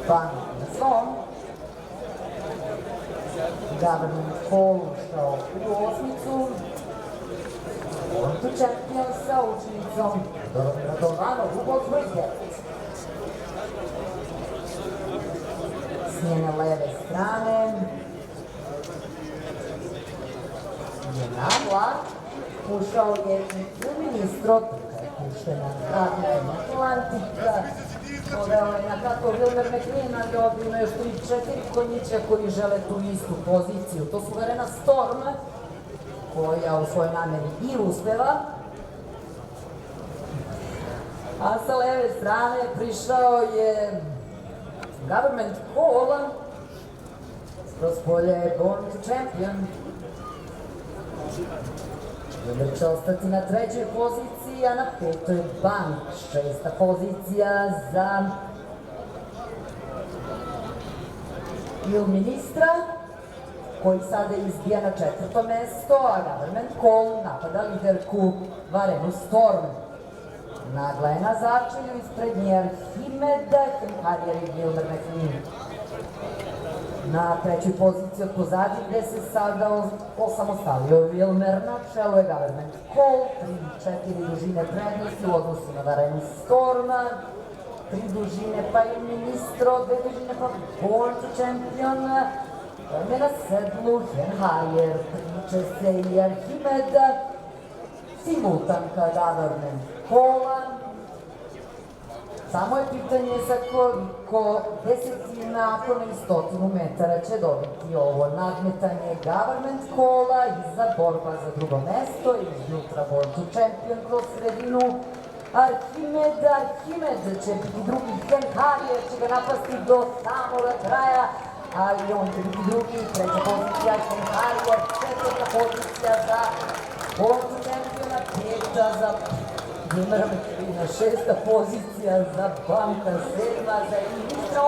Banizon. Government Hall ušao u osmicu. Born to Champion sa učenicom Radovanom u Bosnoj. S njene leve strane je nagla. Ušao je i ministro, kada je puštena radnika Atlantika. Dodao je na kako Wilmer McLean, ali ovdje ima još 3-4 konjića koji žele tu istu poziciju. To su Verena Storm, koja u svojoj nameri i uspeva. A sa leve strane prišao je Government Call. Skroz polje je Born to Champion. Wilmer će ostati na trećoj poziciji, a na petoj Bank. Šesta pozicija za ministra, koji sada izbija na četvrto mesto, a Government Call napada liderku Verenu Storm. Nagla je na začelju, ispred nje Arhimeda, Harrier i Wilmer McLean. Na trećoj poziciji od pozadnje gde se sada osamostalio Wilmer, na čelu je Government Call, 3-4 dužine prednosti u odnosu na Verenu Storm, 3 dužine pa i ministro, 2 dužine pa Born to Champion, je na sedlu Harrier, priče se i Arhimeda, simultanka Government Call. Samo je pitanje sa koliko desetina, ako ne 100 metara će dobiti ovo nadmetanje Government Call-a i za borba za drugo mesto, izjutra Born to Champion kroz sredinu. Arhimed će biti drugi, Harrier će ga napasti do samoga kraja, ali on će biti drugi, treća pozicija Harrier, četvrta pozicija za Born to Championa, peta za Wilmera McLeana, šesta pozicija za Banka, sedma za ministra.